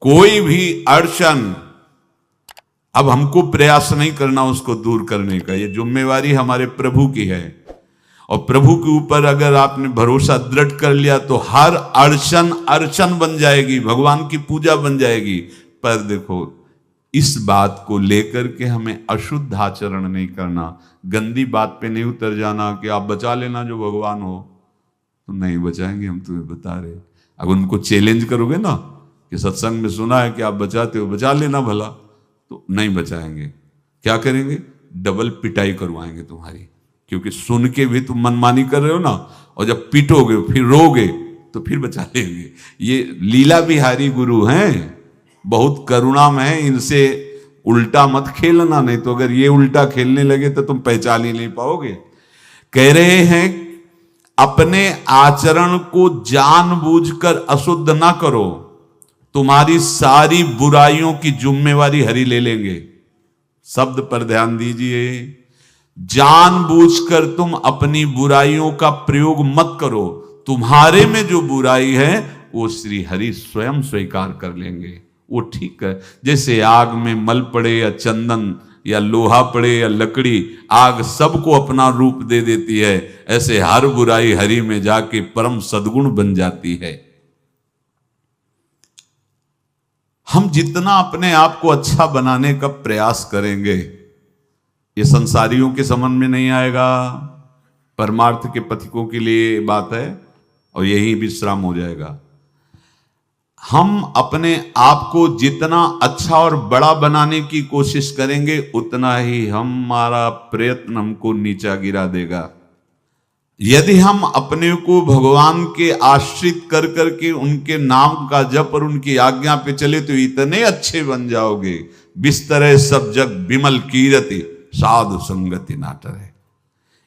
कोई भी अड़चन अब हमको प्रयास नहीं करना उसको दूर करने का, ये जिम्मेवारी हमारे प्रभु की है। और प्रभु के ऊपर अगर आपने भरोसा दृढ़ कर लिया तो हर अड़चन अड़चन बन जाएगी, भगवान की पूजा बन जाएगी। पर देखो, इस बात को लेकर के हमें अशुद्ध आचरण नहीं करना, गंदी बात पे नहीं उतर जाना कि आप बचा लेना जो भगवान हो। तो नहीं बचाएंगे, हम तुम्हें बता रहे। अगर उनको चैलेंज करोगे ना कि सत्संग में सुना है कि आप बचाते हो, बचा लेना भला, तो नहीं बचाएंगे। क्या करेंगे? डबल पिटाई करवाएंगे तुम्हारी, क्योंकि सुन के भी तुम मनमानी कर रहे हो ना, और जब पीटोगे फिर रोगे तो फिर बचा लेंगे। ये लीला बिहारी गुरु हैं, बहुत करुणामय है, इनसे उल्टा मत खेलना, नहीं तो अगर ये उल्टा खेलने लगे तो तुम पहचान ही नहीं पाओगे। कह रहे हैं अपने आचरण को जानबूझकर अशुद्ध ना करो, तुम्हारी सारी बुराइयों की जिम्मेवारी हरि ले लेंगे। शब्द पर ध्यान दीजिए, जानबूझकर तुम अपनी बुराइयों का प्रयोग मत करो, तुम्हारे में जो बुराई है वो श्री हरि स्वयं स्वीकार कर लेंगे। वो ठीक है, जैसे आग में मल पड़े या चंदन या लोहा पड़े या लकड़ी, आग सबको अपना रूप दे देती है, ऐसे हर बुराई हरि में जाके परम सद्गुण बन जाती है। हम जितना अपने आप को अच्छा बनाने का प्रयास करेंगे, ये संसारियों के समझ में नहीं आएगा, परमार्थ के पथिकों के लिए बात है, और यही विश्राम हो जाएगा। हम अपने आप को जितना अच्छा और बड़ा बनाने की कोशिश करेंगे, उतना ही हमारा प्रयत्न हमको नीचा गिरा देगा। यदि हम अपने को भगवान के आश्रित कर करके उनके नाम का जप और उनकी आज्ञा पे चले तो इतने अच्छे बन जाओगे, बिस्तरे सब जग विमल कीरति साधु संगति नाटर है।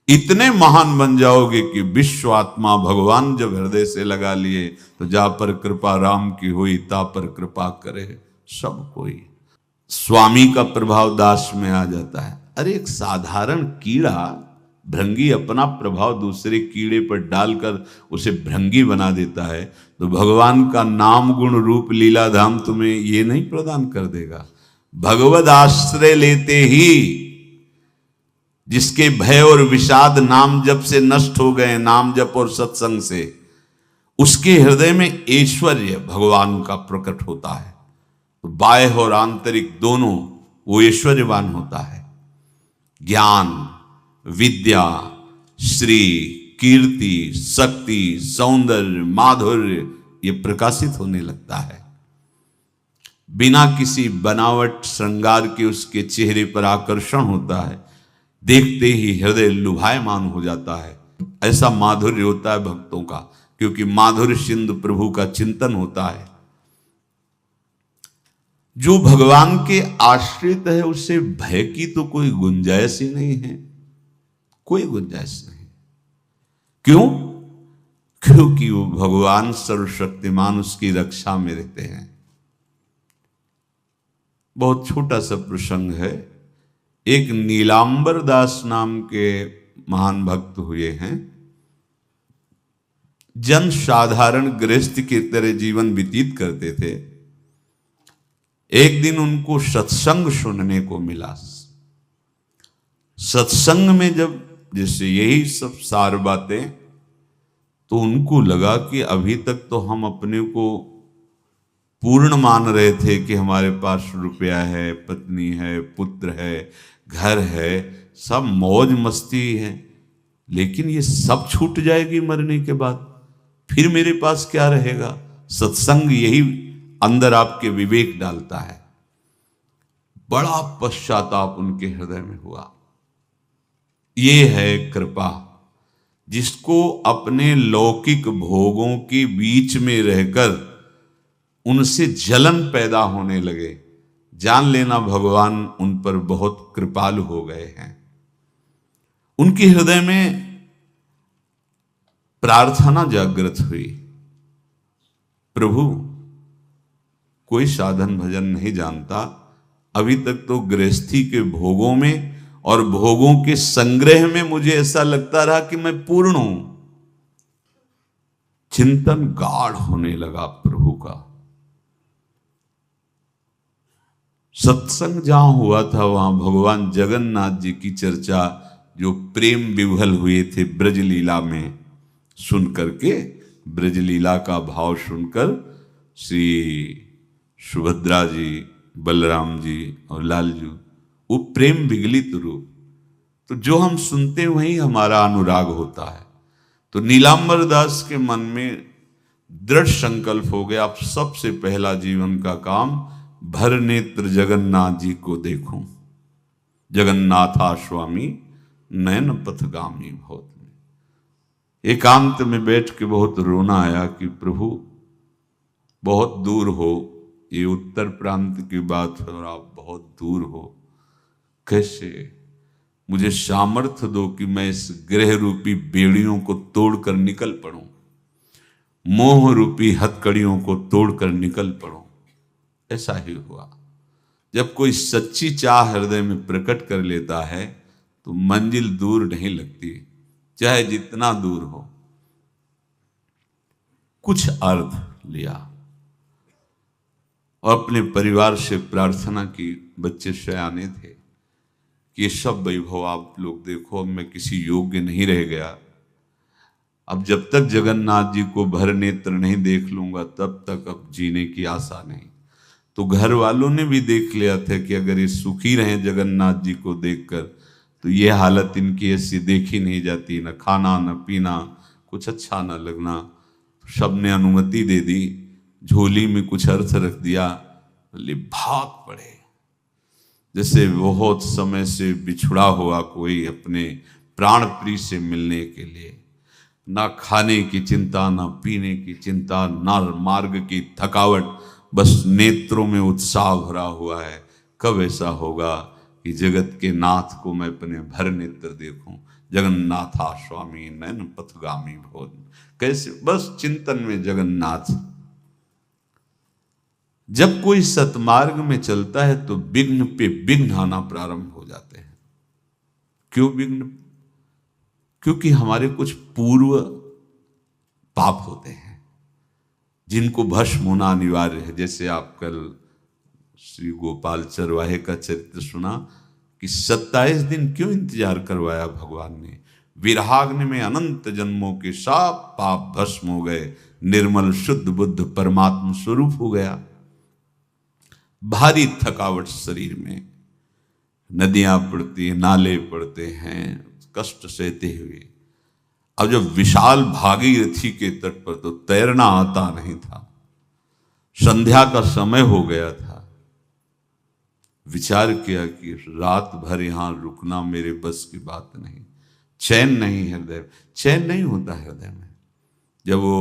इतने महान बन जाओगे कि विश्व आत्मा भगवान जब हृदय से लगा लिए तो जा पर कृपा राम की हुई, ता पर कृपा करे सब कोई। स्वामी का प्रभाव दास में आ जाता है। अरे एक साधारण कीड़ा, भृंगी अपना प्रभाव दूसरे कीड़े पर डालकर उसे भृंगी बना देता है, तो भगवान का नाम गुण रूप लीला धाम तुम्हें ये नहीं प्रदान कर देगा? भगवद आश्रय लेते ही जिसके भय और विषाद नाम जप से नष्ट हो गए, नाम जप और सत्संग से, उसके हृदय में ऐश्वर्य भगवान का प्रकट होता है। तो बाह्य और आंतरिक दोनों वो ऐश्वर्यवान होता है। ज्ञान, विद्या, श्री, कीर्ति, शक्ति, सौंदर्य, माधुर्य ये प्रकाशित होने लगता है। बिना किसी बनावट श्रृंगार के उसके चेहरे पर आकर्षण होता है, देखते ही हृदय लुभायमान हो जाता है। ऐसा माधुर्य होता है भक्तों का, क्योंकि माधुर्य सिंधु प्रभु का चिंतन होता है। जो भगवान के आश्रित है उसे भय की तो कोई गुंजाइश ही नहीं है, कोई गुंजाइश नहीं। क्यों? क्योंकि वो भगवान सर्वशक्तिमान उसकी रक्षा में रहते हैं। बहुत छोटा सा प्रसंग है। एक नीलांबर दास नाम के महान भक्त हुए हैं, जन साधारण गृहस्थ की तरह जीवन व्यतीत करते थे। एक दिन उनको सत्संग सुनने को मिला। सत्संग में जब जैसे यही सब सार बातें, तो उनको लगा कि अभी तक तो हम अपने को पूर्ण मान रहे थे कि हमारे पास रुपया है, पत्नी है, पुत्र है, घर है, सब मौज मस्ती है, लेकिन ये सब छूट जाएगी मरने के बाद, फिर मेरे पास क्या रहेगा? सत्संग यही अंदर आपके विवेक डालता है। बड़ा पश्चाताप उनके हृदय में हुआ। ये है कृपा, जिसको अपने लौकिक भोगों के बीच में रहकर उनसे जलन पैदा होने लगे, जान लेना भगवान उन पर बहुत कृपालु हो गए हैं। उनके हृदय में प्रार्थना जागृत हुई, प्रभु कोई साधन भजन नहीं जानता, अभी तक तो गृहस्थी के भोगों में और भोगों के संग्रह में मुझे ऐसा लगता रहा कि मैं पूर्ण हूं। चिंतन गाढ़ होने लगा प्रभु का। सत्संग जहां हुआ था वहां भगवान जगन्नाथ जी की चर्चा जो प्रेम विह्वल हुए थे ब्रजलीला में सुन करके, ब्रजलीला का भाव सुनकर श्री सुभद्रा जी, बलराम जी और लालजू, वो प्रेम विगलित रूप, तो जो हम सुनते वही हमारा अनुराग होता है। तो नीलांबर दास के मन में दृढ़ संकल्प हो गया, अब सबसे पहला जीवन का काम भर नेत्र जगन्नाथ जी को देखूं। जगन्नाथा स्वामी नयन पथगामी भवत में एकांत में बैठ के बहुत रोना आया कि प्रभु बहुत दूर हो, ये उत्तर प्रांत की बात है और आप बहुत दूर हो, कैसे मुझे सामर्थ्य दो कि मैं इस ग्रह रूपी बेड़ियों को तोड़कर निकल पड़ूं, मोह रूपी हथकड़ियों को तोड़कर निकल पड़ूं। ऐसा ही हुआ। जब कोई सच्ची चाह हृदय में प्रकट कर लेता है तो मंजिल दूर नहीं लगती, चाहे जितना दूर हो। कुछ अर्थ लिया और अपने परिवार से प्रार्थना की, बच्चे सयाने थे, कि ये सब वैभव आप लोग देखो, अब मैं किसी योग्य नहीं रह गया, अब जब तक जगन्नाथ जी को भर नेत्र नहीं देख लूंगा तब तक अब जीने की आशा नहीं। तो घर वालों ने भी देख लिया था कि अगर ये सुखी रहे जगन्नाथ जी को देखकर तो ये हालत इनकी ऐसी देखी नहीं जाती, न खाना न पीना, कुछ अच्छा न लगना। सब ने अनुमति दे दी, झोली में कुछ अर्थ रख दिया, बोले भाग पड़े, जैसे बहुत समय से बिछुड़ा हुआ कोई अपने प्राण प्रिय से मिलने के लिए। ना खाने की चिंता, ना पीने की चिंता, ना मार्ग की थकावट, बस नेत्रों में उत्साह भरा हुआ है। कब ऐसा होगा कि जगत के नाथ को मैं अपने भर नेत्र देखूं। जगन्नाथा स्वामी नयन पथगामी भोज, कैसे बस चिंतन में जगन्नाथ। जब कोई सतमार्ग में चलता है तो विघ्न पे विघ्न आना प्रारंभ हो जाते हैं। क्यों विघ्न? क्योंकि हमारे कुछ पूर्व पाप होते हैं जिनको भस्म होना अनिवार्य है। जैसे आप कल श्री गोपाल चरवाहे का चरित्र सुना कि 27 दिन क्यों इंतजार करवाया भगवान ने। विरहाग्नि में अनंत जन्मों के सब पाप भस्म हो गए, निर्मल शुद्ध बुद्ध परमात्मा स्वरूप हो गया। भारी थकावट शरीर में, नदियां पड़ती, नाले पड़ते हैं, कष्ट सहते हुए। अब जब विशाल भागीरथी के तट पर तो तैरना आता नहीं था, संध्या का समय हो गया था। विचार किया कि रात भर यहां रुकना मेरे बस की बात नहीं। चैन नहीं हृदय, चैन नहीं होता हृदय में। जब वो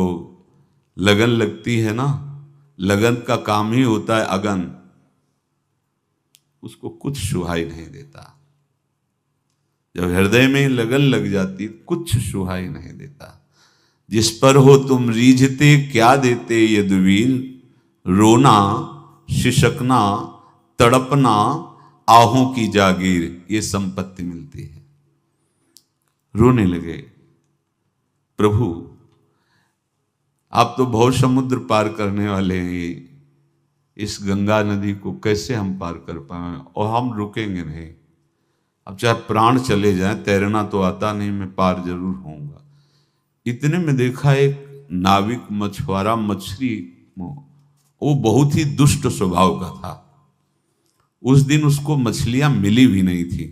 लगन लगती है ना, लगन का काम ही होता है अगन, उसको कुछ सुहाई नहीं देता। जब हृदय में लगन लग जाती कुछ सुहाई नहीं देता। जिस पर हो तुम रीझते क्या देते यदुवीर, रोना शिशकना तड़पना आहों की जागीर, ये संपत्ति मिलती है। रोने लगे, प्रभु आप तो बहुत समुद्र पार करने वाले हैं, इस गंगा नदी को कैसे हम पार कर पाए, और हम रुकेंगे नहीं। अब चाहे प्राण चले जाएं, तैरना तो आता नहीं, मैं पार जरूर होऊंगा। इतने में देखा एक नाविक मछुआरा मछली, वो बहुत ही दुष्ट स्वभाव का था। उस दिन उसको मछलियां मिली भी नहीं थी।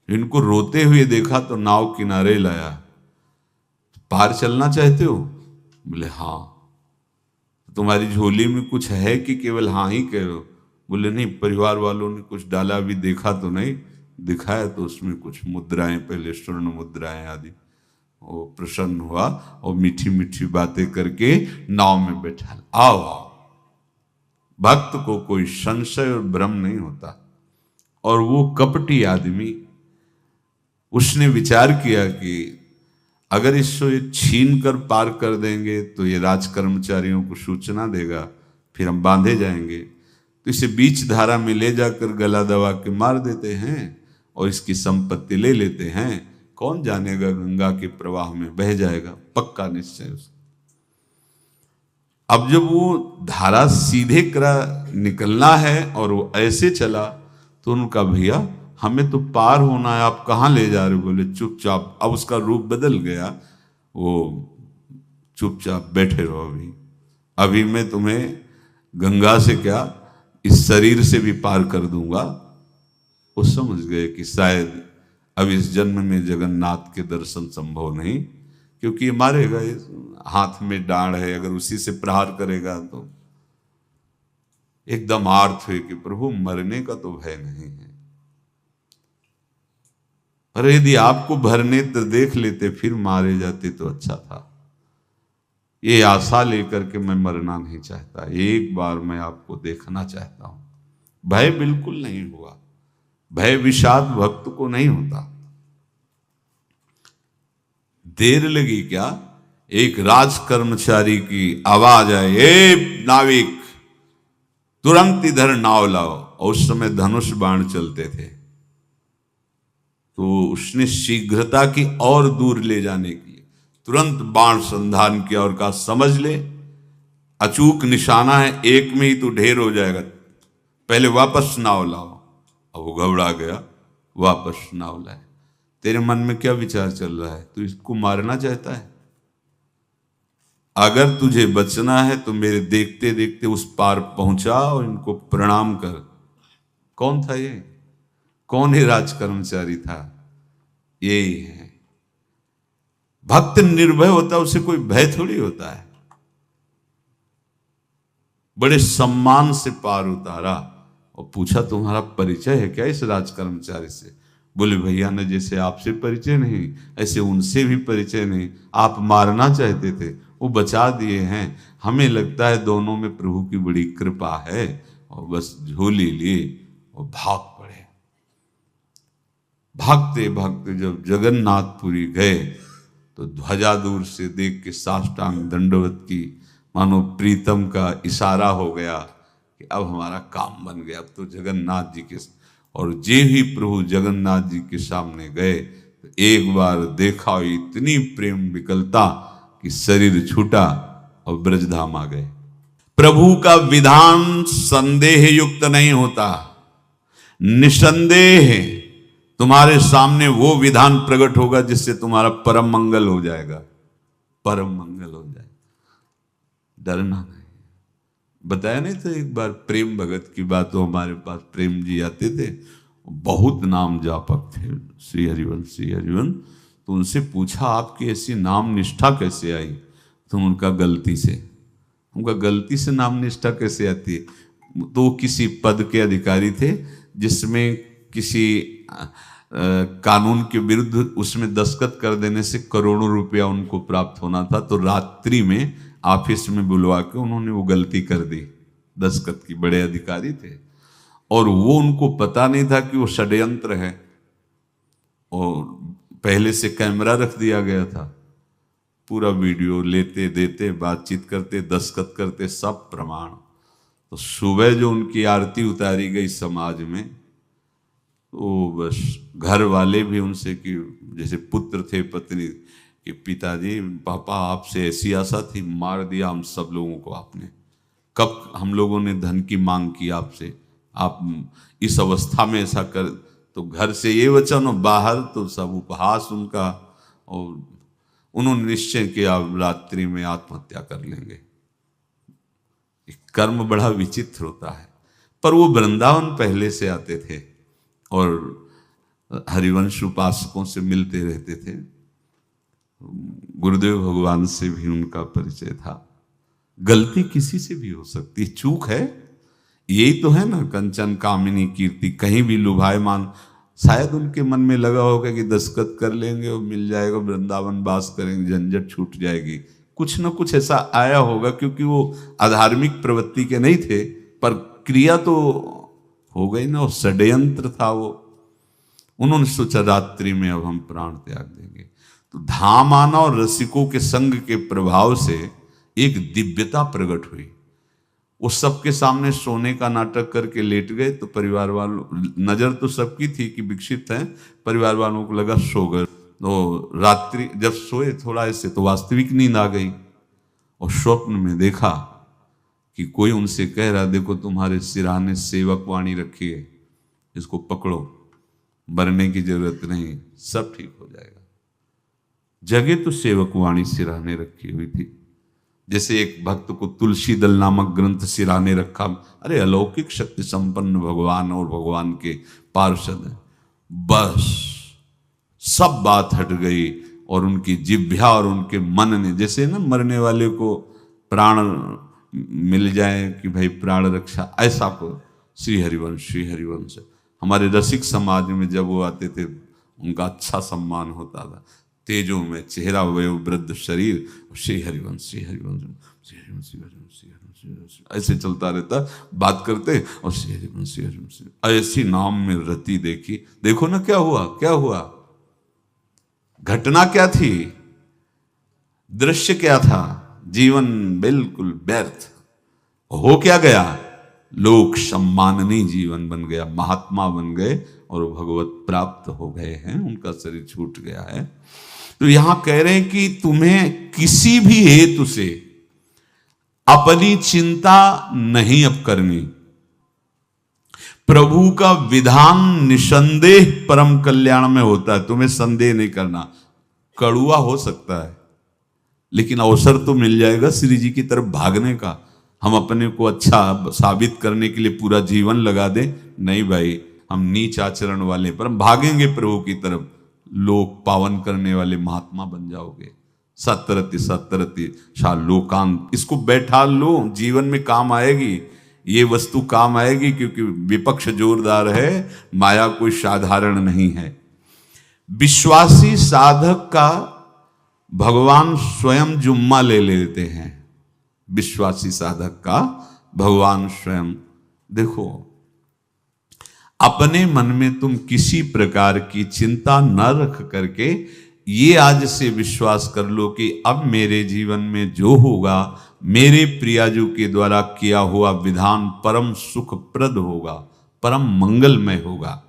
इनको रोते हुए देखा तो नाव किनारे लाया। पार चलना चाहते हो? बोले हाँ। तुम्हारी झोली में कुछ है कि केवल हाँ ही कह रहे हो? बोले नहीं, परिवार वालों ने कुछ डाला, भी देखा तो नहीं। दिखाया तो उसमें कुछ मुद्राएं, पहले स्वर्ण मुद्राएं आदि। वो प्रसन्न हुआ और मीठी मीठी बातें करके नाव में बैठा। आओ आओ। भक्त को कोई संशय और भ्रम नहीं होता। और वो कपटी आदमी, उसने विचार किया कि अगर इसको छीन कर पार कर देंगे तो ये राज कर्मचारियों को सूचना देगा, फिर हम बांधे जाएंगे। तो इसे बीच धारा में ले जाकर गला दबा के मार देते हैं और इसकी संपत्ति ले लेते हैं। कौन जानेगा, गंगा के प्रवाह में बह जाएगा, पक्का निश्चय उसका। अब जब वो धारा सीधे निकलना है और वो ऐसे चला, तो उनका भैया हमें तो पार होना है, आप कहाँ ले जा रहे हो? बोले चुपचाप। अब उसका रूप बदल गया, वो चुपचाप बैठे रहो, अभी अभी मैं तुम्हें गंगा से क्या इस शरीर से भी पार कर दूंगा। वो समझ गए कि शायद अब इस जन्म में जगन्नाथ के दर्शन संभव नहीं, क्योंकि मारेगा, हाथ में डांड है, अगर उसी से प्रहार करेगा तो। एकदम आर्थ हुए कि प्रभु मरने का तो भय नहीं है, पर यदि आपको भरने तो देख लेते फिर मारे जाते तो अच्छा था। ये आशा लेकर के मैं मरना नहीं चाहता, एक बार मैं आपको देखना चाहता हूं। भय बिल्कुल नहीं हुआ, भय विषाद भक्त को नहीं होता। देर लगी क्या, एक राज कर्मचारी की आवाज आए, ए नाविक तुरंत इधर नाव लाओ। और उस समय धनुष बाण चलते थे, तो उसने शीघ्रता की और दूर ले जाने के लिए तुरंत बाण संधान किया और कहा समझ ले अचूक निशाना है, एक में ही तो ढेर हो जाएगा, पहले वापस नाव लाओ। अब वो घबरा गया, वापस नाव लाए। तेरे मन में क्या विचार चल रहा है? तू इसको मारना चाहता है? अगर तुझे बचना है तो मेरे देखते देखते उस पार पहुंचा और इनको प्रणाम कर। कौन था ये? कौन ही राज कर्मचारी था? यही है भक्त। निर्भय होता, उसे कोई भय थोड़ी होता है। बड़े सम्मान से पार उतारा और पूछा तुम्हारा परिचय है क्या इस राज कर्मचारी से? बोले भैया ने जैसे आपसे परिचय नहीं, ऐसे उनसे भी परिचय नहीं। आप मारना चाहते थे, वो बचा दिए हैं। हमें लगता है दोनों में प्रभु की बड़ी कृपा है, और बस झोली लिए और भाग पड़े। भागते भागते जब जगन्नाथपुरी गए तो ध्वजा दूर से देख के साष्टांग दंडवत की, मानो प्रीतम का इशारा हो गया कि अब हमारा काम बन गया। अब तो जगन्नाथ जी के, और जे ही प्रभु जगन्नाथ जी के सामने गए तो एक बार देखा, इतनी प्रेम विकलता कि शरीर छूटा और ब्रजधाम आ गए। प्रभु का विधान संदेह युक्त नहीं होता, निसंदेह तुम्हारे सामने वो विधान प्रकट होगा जिससे तुम्हारा परम मंगल हो जाएगा, परम मंगल हो जाएगा। डरना नहीं। बताया नहीं था एक बार प्रेम भगत की बात, तो हमारे पास प्रेम जी आते थे, बहुत नाम जापक थे, श्री हरिवंश। तो उनसे पूछा आपकी ऐसी नाम निष्ठा कैसे आई? तो उनका गलती से नाम निष्ठा कैसे आती है? तो किसी पद के अधिकारी थे जिसमें किसी कानून के विरुद्ध उसमें दस्तखत कर देने से करोड़ों रुपया उनको प्राप्त होना था। तो रात्रि में ऑफिस में बुलवा के उन्होंने वो गलती कर दी, दस्तखत की। बड़े अधिकारी थे और वो उनको पता नहीं था कि वो षड्यंत्र है, और पहले से कैमरा रख दिया गया था। पूरा वीडियो लेते देते, बातचीत करते, दस्तखत करते, सब प्रमाण। तो सुबह जो उनकी आरती उतारी गई समाज में, तो बस घर वाले भी उनसे कि जैसे पुत्र थे पत्नी कि पिताजी पापा आपसे ऐसी आशा थी, मार दिया हम सब लोगों को आपने। कब हम लोगों ने धन की मांग की आपसे, आप इस अवस्था में ऐसा कर। तो घर से ये वचन और बाहर तो सब उपहास उनका, और उन्होंने निश्चय किया रात्रि में आत्महत्या कर लेंगे। कर्म बड़ा विचित्र होता है। पर वो वृंदावन पहले से आते थे और हरिवंश उपासकों से मिलते रहते थे। गुरुदेव भगवान से भी उनका परिचय था। गलती किसी से भी हो सकती है, चूक है, यही तो है ना। कंचन कामिनी कीर्ति, कहीं भी लुभायमान। शायद उनके मन में लगा होगा कि दस्तखत कर लेंगे और मिल जाएगा, वृंदावन वास करेंगे, झंझट छूट जाएगी। कुछ ना कुछ ऐसा आया होगा, क्योंकि वो अधार्मिक प्रवृत्ति के नहीं थे, पर क्रिया तो हो गई ना, और षड्यंत्र था वो। उन्होंने सोचा रात्रि में अब हम प्राण त्याग देंगे। तो धाम आना और रसिकों के संग के प्रभाव से एक दिव्यता प्रकट हुई। वो सबके सामने सोने का नाटक करके लेट गए। तो परिवार वालों, नजर तो सबकी थी कि विकसित हैं, परिवार वालों को लगा सो गए। तो रात्रि जब सोए थोड़ा ऐसे, तो वास्तविक नींद आ गई और स्वप्न में देखा कि कोई उनसे कह रहा देखो तुम्हारे सिरहाने सेवक वाणी रखी है, इसको पकड़ो, मरने की जरूरत नहीं, सब ठीक हो जाएगा। जगह तो सेवक वाणी सिरहाने रखी हुई थी। जैसे एक भक्त को तुलसी दल नामक ग्रंथ सिरहाने रखा, अरे अलौकिक शक्ति संपन्न भगवान और भगवान के पार्षद हैं, बस सब बात हट गई और उनकी जिह्वा और उनके मन ने, जैसे ना मरने वाले को प्राण मिल जाए कि भाई प्राण रक्षा, ऐसा को श्री हरिवंश हमारे रसिक समाज में जब वो आते थे उनका अच्छा सम्मान होता था। तेजों में चेहरा वयो वृद्ध शरीर, श्री हरिवंश ऐसे चलता रहता, बात करते और श्री हरिवंश ऐसी नाम में रति देखी। देखो ना क्या हुआ, घटना क्या थी, दृश्य क्या था, जीवन बिल्कुल व्यर्थ हो क्या गया, लोक सम्माननीय जीवन बन गया, महात्मा बन गए और भगवत प्राप्त हो गए हैं, उनका शरीर छूट गया है। तो यहां कह रहे हैं कि तुम्हें किसी भी हेतु से अपनी चिंता नहीं अब करनी। प्रभु का विधान निसंदेह परम कल्याण में होता है, तुम्हें संदेह नहीं करना। कड़ुआ हो सकता है लेकिन अवसर तो मिल जाएगा श्री जी की तरफ भागने का। हम अपने को अच्छा साबित करने के लिए पूरा जीवन लगा दें, नहीं भाई, हम नीच आचरण वाले पर हम भागेंगे प्रभु की तरफ, लोक पावन करने वाले महात्मा बन जाओगे। सतरति लोकांत, इसको बैठा लो, जीवन में काम आएगी, ये वस्तु काम आएगी, क्योंकि विपक्ष जोरदार है, माया कोई साधारण नहीं है। विश्वासी साधक का भगवान स्वयं जुम्मा ले लेते हैं, विश्वासी साधक का भगवान स्वयं। देखो, अपने मन में तुम किसी प्रकार की चिंता न रख करके ये आज से विश्वास कर लो कि अब मेरे जीवन में जो होगा, मेरे प्रियाजू के द्वारा किया हुआ विधान परम सुखप्रद होगा, परम मंगलमय होगा।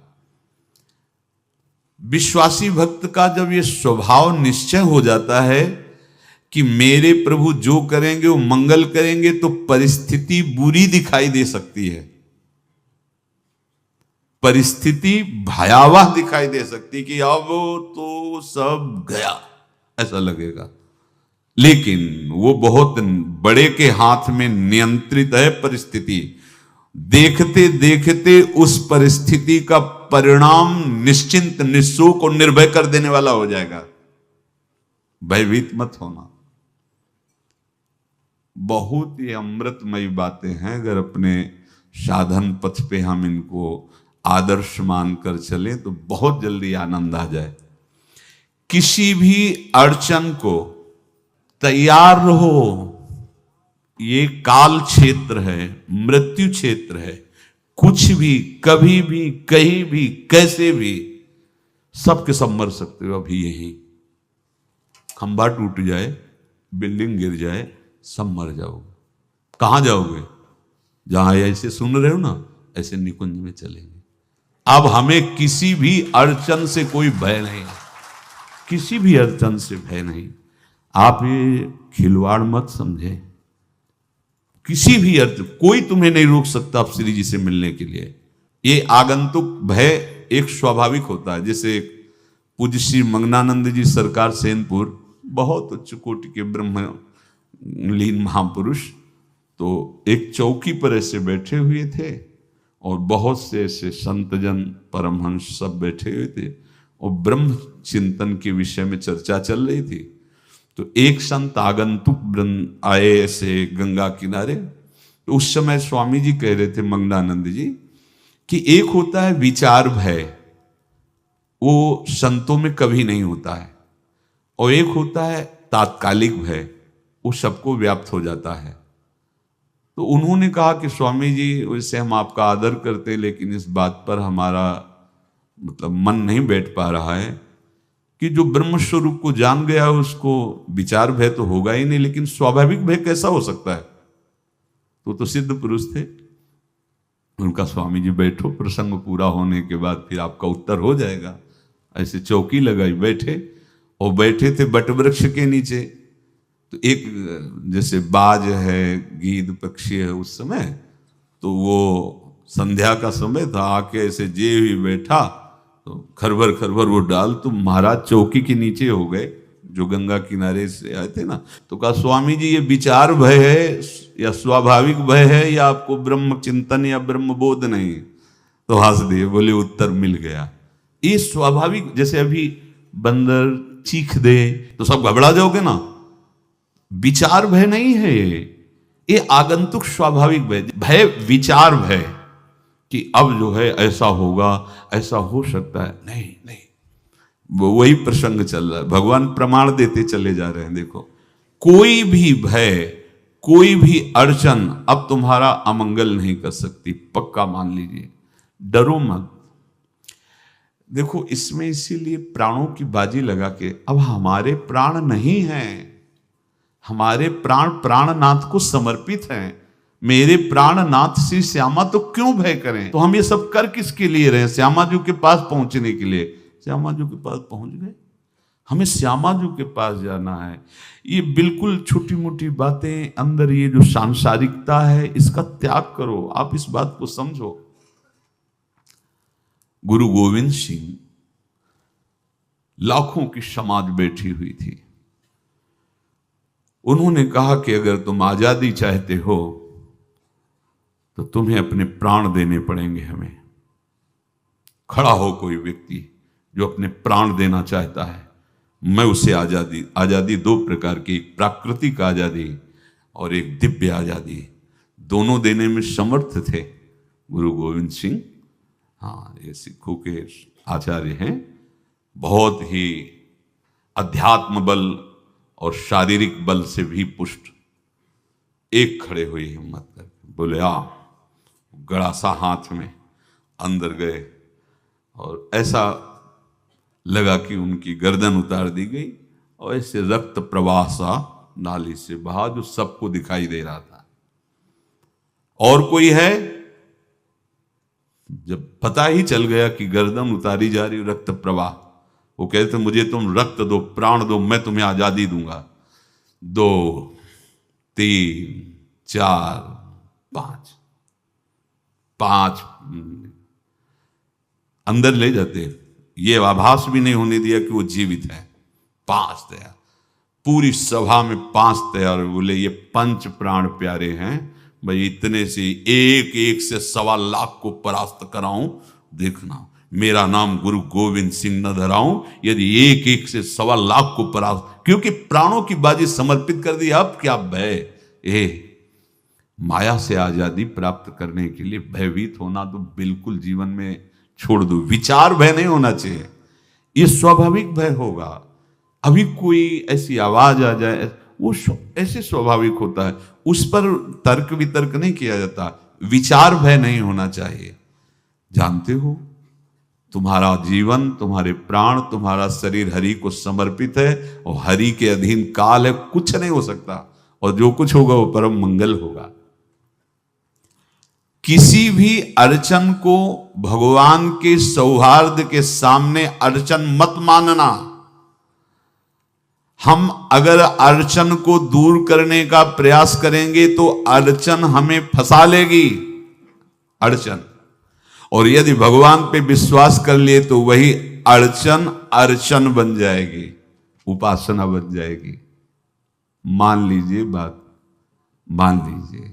विश्वासी भक्त का जब ये स्वभाव निश्चय हो जाता है कि मेरे प्रभु जो करेंगे वो मंगल करेंगे, तो परिस्थिति बुरी दिखाई दे सकती है, परिस्थिति भयावह दिखाई दे सकती कि अब तो सब गया, ऐसा लगेगा। लेकिन वो बहुत बड़े के हाथ में नियंत्रित है परिस्थिति। देखते देखते उस परिस्थिति का परिणाम निश्चिंत, निःशोक और निर्भय कर देने वाला हो जाएगा। भयभीत मत होना। बहुत ही अमृतमयी बातें हैं, अगर अपने साधन पथ पे हम इनको आदर्श मानकर चले तो बहुत जल्दी आनंद आ जाए। किसी भी अड़चन को तैयार रहो, ये काल क्षेत्र है, मृत्यु क्षेत्र है। कुछ भी, कभी भी, कहीं भी, कैसे भी, सबके सब मर सकते हो। अभी यही खंभा टूट जाए, बिल्डिंग गिर जाए, सब मर जाओगे। कहां जाओगे? जहां ऐसे सुन रहे हो ना, ऐसे निकुंज में चलेंगे। अब हमें किसी भी अड़चन से कोई भय नहीं, किसी भी अड़चन से भय नहीं। आप ये खिलवाड़ मत समझे। किसी भी अर्थ, कोई तुम्हें नहीं रोक सकता आप श्री जी से मिलने के लिए। ये आगंतुक भय एक स्वाभाविक होता है। जैसे पूज्य श्री मंगनानंद जी सरकार सेनपुर, बहुत उच्च कोटि के ब्रह्मलीन महापुरुष, तो एक चौकी पर ऐसे बैठे हुए थे और बहुत से ऐसे संतजन परमहंस सब बैठे हुए थे और ब्रह्म चिंतन के विषय में चर्चा चल रही थी। तो एक संत आगंतुक आए ऐसे गंगा किनारे। तो उस समय स्वामी जी कह रहे थे, मंगनानंद जी, कि एक होता है विचार भय, वो संतों में कभी नहीं होता है, और एक होता है तात्कालिक भय, वो सबको व्याप्त हो जाता है। तो उन्होंने कहा कि स्वामी जी, वैसे हम आपका आदर करते हैं, लेकिन इस बात पर हमारा मतलब मन नहीं बैठ पा रहा है कि जो ब्रह्म स्वरूप को जान गया उसको विचार भय तो होगा ही नहीं, लेकिन स्वाभाविक भय कैसा हो सकता है? तो सिद्ध पुरुष थे। उनका स्वामी जी बैठो, प्रसंग पूरा होने के बाद फिर आपका उत्तर हो जाएगा। ऐसे चौकी लगाई, बैठे, और बैठे थे बट वृक्ष के नीचे। तो एक जैसे बाज है, गीद पक्षी है, उस समय तो वो संध्या का समय था, आके ऐसे जे ही बैठा तो खरबर खरबर वो डाल, तो महाराज चौकी के नीचे हो गए, जो गंगा किनारे से आए थे ना, तो कहा स्वामी जी ये विचार भय है या स्वाभाविक भय है या आपको ब्रह्म चिंतन या ब्रह्म बोध नहीं? तो हंस दिए, बोले उत्तर मिल गया, ये स्वाभाविक, जैसे अभी बंदर चीख दे तो सब घबरा जाओगे ना, विचार भय नहीं है ये आगंतुक स्वाभाविक भय, भय विचार भय कि अब जो है ऐसा होगा, ऐसा हो सकता है, नहीं नहीं, वही प्रसंग चल रहा है, भगवान प्रमाण देते चले जा रहे हैं। देखो कोई भी भय, कोई भी अड़चन अब तुम्हारा अमंगल नहीं कर सकती, पक्का मान लीजिए, डरो मत। देखो इसमें इसीलिए प्राणों की बाजी लगा के, अब हमारे प्राण नहीं हैं, हमारे प्राण प्राणनाथ को समर्पित हैं, मेरे प्राणनाथ श्री श्यामा, तो क्यों भय करें? तो हम ये सब कर किसके लिए रहे? श्यामा जी के पास पहुंचने के लिए। श्यामा जी के पास पहुंच गए, हमें श्यामा जी के पास जाना है। ये बिल्कुल छोटी मोटी बातें, अंदर ये जो सांसारिकता है इसका त्याग करो, आप इस बात को समझो। गुरु गोविंद सिंह, लाखों की समाज बैठी हुई थी, उन्होंने कहा कि अगर तुम आजादी चाहते हो तो तुम्हें अपने प्राण देने पड़ेंगे हमें। खड़ा हो कोई व्यक्ति जो अपने प्राण देना चाहता है, मैं उसे आजादी, आजादी दो प्रकार की, एक प्राकृतिक आजादी और एक दिव्य आजादी, दोनों देने में समर्थ थे गुरु गोविंद सिंह। हाँ, ये सिखों के आचार्य हैं, बहुत ही अध्यात्म बल और शारीरिक बल से भी पुष्ट। एक खड़े हुए हिम्मत करके, बोले आ, गड़ासा हाथ में, अंदर गए और ऐसा लगा कि उनकी गर्दन उतार दी गई और ऐसे रक्त प्रवाह सा नाली से बहा, जो सबको दिखाई दे रहा था। और कोई है? जब पता ही चल गया कि गर्दन उतारी जा रही, रक्त प्रवाह, वो कहते मुझे तुम रक्त दो, प्राण दो, मैं तुम्हें आजादी दूंगा। 2 3 4 5 अंदर ले जाते, ये आभास भी नहीं होने दिया कि वो जीवित है। 5 तैयार, पूरी सभा में 5 तैयार। बोले ये पंच प्राण प्यारे हैं भाई, इतने से एक एक से 1.25 लाख को परास्त कराऊं, देखना मेरा नाम गुरु गोविंद सिंह न धराऊं, यदि एक एक से 1.25 लाख को परास्त, क्योंकि प्राणों की बाजी समर्पित कर दी। अब क्या भय? माया से आजादी प्राप्त करने के लिए भयभीत होना तो बिल्कुल जीवन में छोड़ दो। विचार भय नहीं होना चाहिए, ये स्वाभाविक भय होगा। अभी कोई ऐसी आवाज आ जाए, वो ऐसे स्वाभाविक होता है, उस पर तर्क वितर्क नहीं किया जाता। विचार भय नहीं होना चाहिए। जानते हो, तुम्हारा जीवन, तुम्हारे प्राण, तुम्हारा शरीर हरि को समर्पित है और हरि के अधीन काल है, कुछ नहीं हो सकता, और जो कुछ होगा वो परम मंगल होगा। किसी भी अड़चन को भगवान के सौहार्द के सामने अड़चन मत मानना। हम अगर अड़चन को दूर करने का प्रयास करेंगे तो अड़चन हमें फंसा लेगी, अड़चन। और यदि भगवान पे विश्वास कर लिए तो वही अड़चन अर्चन बन जाएगी, उपासना बन जाएगी। मान लीजिए बात, मान लीजिए।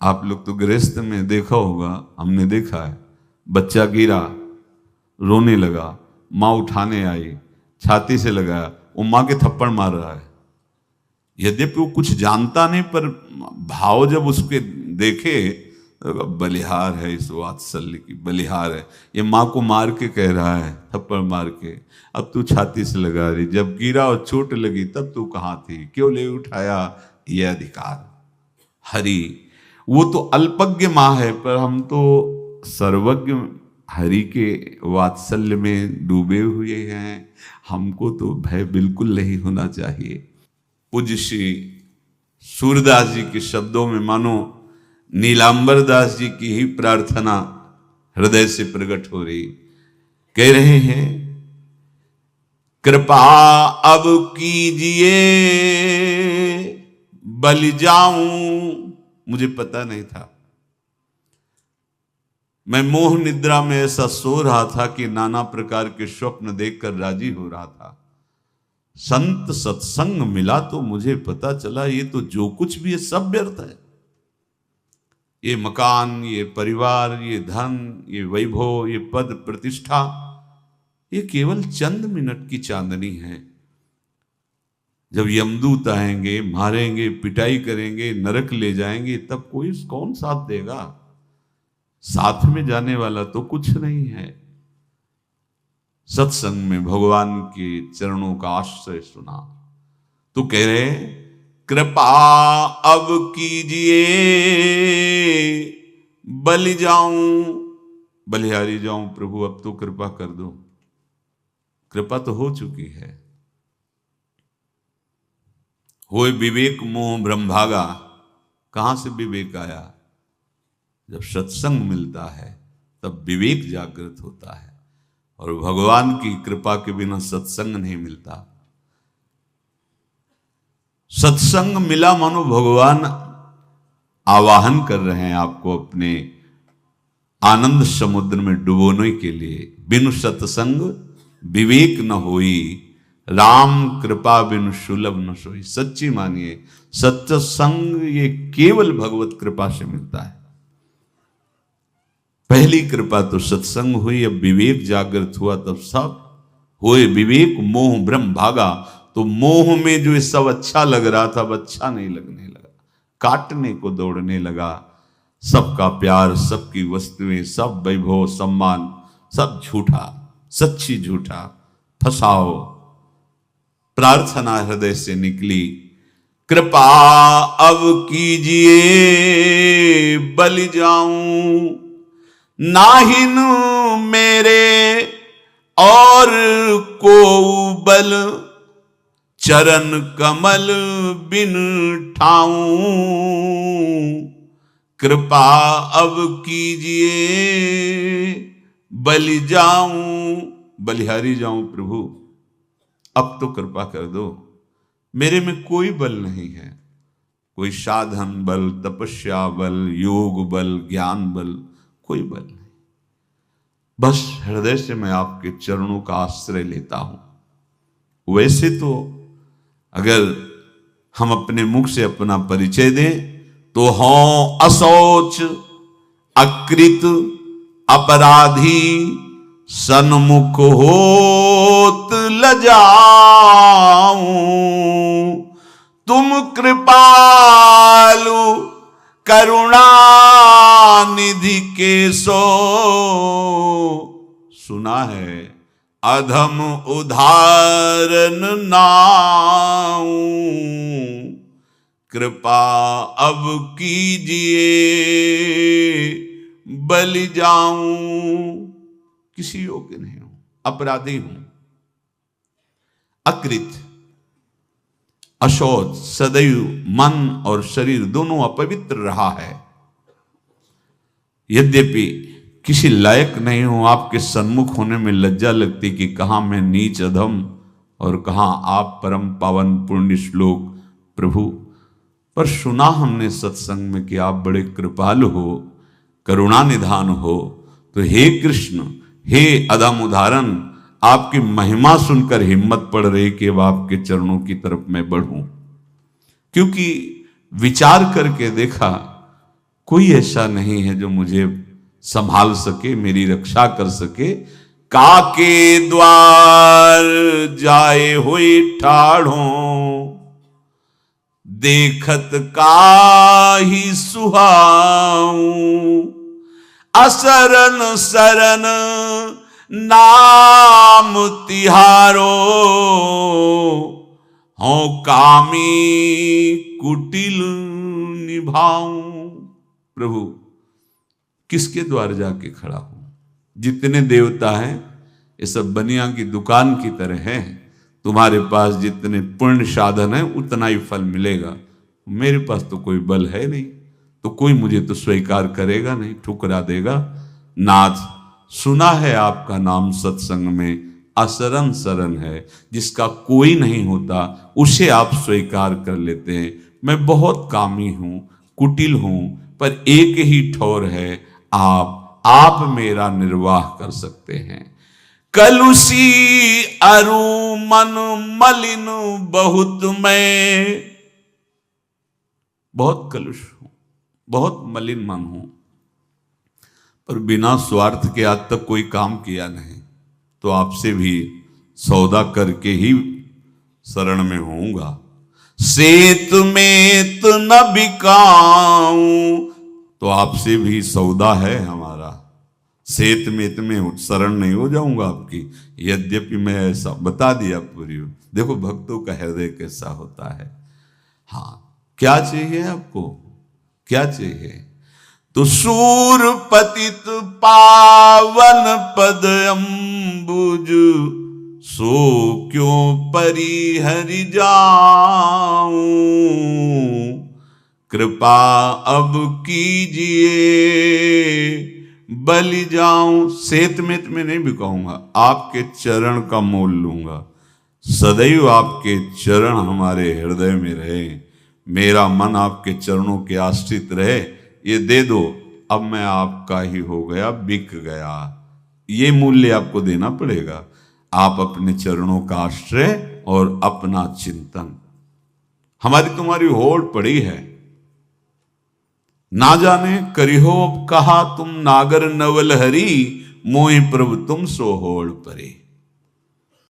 आप लोग तो गृहस्थ में देखा होगा, हमने देखा है, बच्चा गिरा, रोने लगा, माँ उठाने आई, छाती से लगाया, वो माँ के थप्पड़ मार रहा है। यद्यपि वो कुछ जानता नहीं, पर भाव जब उसके देखे, बलिहार है इस वात्सल्य की, बलिहार है, ये माँ को मार के कह रहा है, थप्पड़ मार के, अब तू छाती से लगा रही, जब गिरा और चोट लगी तब तू कहाँ थी, क्यों ले उठाया? ये अधिकार हरि, वो तो अल्पज्ञ माँ है, पर हम तो सर्वज्ञ हरि के वात्सल्य में डूबे हुए हैं। हमको तो भय बिल्कुल नहीं होना चाहिए। पूज्य श्री सूरदास जी के शब्दों में मानो नीलांबर दास जी की ही प्रार्थना हृदय से प्रकट हो रही। कह रहे हैं, कृपा अब कीजिए बलि जाऊं। मुझे पता नहीं था, मैं मोह निद्रा में ऐसा सो रहा था कि नाना प्रकार के स्वप्न देखकर राजी हो रहा था। संत सत्संग मिला तो मुझे पता चला ये तो जो कुछ भी है सब व्यर्थ है। ये मकान, ये परिवार, ये धन, ये वैभव, ये पद प्रतिष्ठा, ये केवल चंद मिनट की चांदनी है। जब यमदूत आएंगे, मारेंगे, पिटाई करेंगे, नरक ले जाएंगे, तब कोई कौन साथ देगा? साथ में जाने वाला तो कुछ नहीं है। सत्संग में भगवान के चरणों का आश्रय सुना तो कह रहे कृपा अब कीजिए बलि जाऊं, बलिहारी जाऊं प्रभु, अब तो कृपा कर दो। कृपा तो हो चुकी है। होए विवेक मोह ब्रह्मभागा। कहां से विवेक आया? जब सत्संग मिलता है तब विवेक जागृत होता है, और भगवान की कृपा के बिना सत्संग नहीं मिलता। सत्संग मिला मानो भगवान आवाहन कर रहे हैं आपको अपने आनंद समुद्र में डुबोने के लिए। बिनु सत्संग विवेक न होई, राम कृपा बिनु सुलभ न सोई। सच्ची मानिए, सत्संग ये केवल भगवत कृपा से मिलता है। पहली कृपा तो सत्संग हुई, अब विवेक जागृत हुआ, तब सब होए विवेक मोह ब्रह्म भागा। तो मोह में जो ये सब अच्छा लग रहा था, अब अच्छा नहीं लगने लगा, काटने को दौड़ने लगा। सबका प्यार, सबकी वस्तुएं, सब वैभव सम्मान, सब झूठा, सच्ची झूठा। फसाओ। प्रार्थना हृदय से निकली, कृपा अब कीजिए बलि जाऊं, नाहिन मेरे और को बल, चरण कमल बिन ठाऊं, कृपा अब कीजिए बलि जाऊं। बलिहारी जाऊं प्रभु, अब तो कृपा कर दो। मेरे में कोई बल नहीं है, कोई साधन बल, तपस्या बल, योग बल, ज्ञान बल, कोई बल नहीं। बस हृदय से मैं आपके चरणों का आश्रय लेता हूं। वैसे तो अगर हम अपने मुख से अपना परिचय दें तो हों असौच, अकृत, अपराधी, सन्मुख होत लजाऊं, तुम कृपालु करुणा निधि के सो, सुना है अधम उदाहरण नाऊं, कृपा अब कीजिए बलि जाऊं। किसी योग्य नहीं हूं, अपराधी हूं, अकृत, अशौच, सदैव मन और शरीर दोनों अपवित्र रहा है। यद्यपि किसी लायक नहीं हूं, आपके सन्मुख होने में लज्जा लगती कि कहां मैं नीच अधम और कहां आप परम पावन पुण्य श्लोक प्रभु। पर सुना हमने सत्संग में कि आप बड़े कृपालु हो, करुणा निधान हो, तो हे कृष्ण, हे अधम उदाहरण, आपकी महिमा सुनकर हिम्मत पड़ रही कि अब आपके चरणों की तरफ मैं बढ़ूं। क्योंकि विचार करके देखा, कोई ऐसा नहीं है जो मुझे संभाल सके, मेरी रक्षा कर सके। काके द्वार जाए हुई ठाढ़ों, देखत काहि सुहाऊं, असरन सरन नाम तिहारो, हो कामी कुटिल निभाऊं। प्रभु, किसके द्वार जाके खड़ा हूं? जितने देवता हैं ये सब बनिया की दुकान की तरह हैं। तुम्हारे पास जितने पुण्य साधन है उतना ही फल मिलेगा। मेरे पास तो कोई बल है नहीं, तो कोई मुझे तो स्वीकार करेगा नहीं, ठुकरा देगा। नाथ, सुना है आपका नाम सत्संग में, असरन सरन है, जिसका कोई नहीं होता उसे आप स्वीकार कर लेते हैं। मैं बहुत कामी हूं, कुटिल हूं, पर एक ही ठौर है, आप मेरा निर्वाह कर सकते हैं। कलुषी अरु मन मलिन बहुत, मैं बहुत कलुष हूं, बहुत मलिन मन हूं, पर बिना स्वार्थ के आज तक कोई काम किया नहीं, तो आपसे भी सौदा करके ही शरण में होऊंगा। सेत में तो न बिकाऊं, तो आपसे भी सौदा है हमारा। सेत में शरण नहीं हो जाऊंगा आपकी, यद्यपि मैं ऐसा बता दिया पूरी। देखो भक्तों का हृदय कैसा होता है। हाँ, क्या चाहिए आपको, क्या चाहिए? तो सूर पतित पावन पद अम्बुज, सो क्यों परिहरि जाऊं, कृपा अब कीजिए बलि जाऊं। सेत में नहीं बिकाऊंगा, आपके चरण का मोल लूंगा। सदैव आपके चरण हमारे हृदय में रहे, मेरा मन आपके चरणों के आश्रित रहे। ये दे दो, अब मैं आपका ही हो गया, बिक गया। ये मूल्य आपको देना पड़ेगा। आप अपने चरणों का आश्रय और अपना चिंतन, हमारी तुम्हारी होड़ पड़ी है। ना जाने करिहो अब कहा तुम नागर नवल हरी, मोहि प्रभु तुम सो होड़ परे।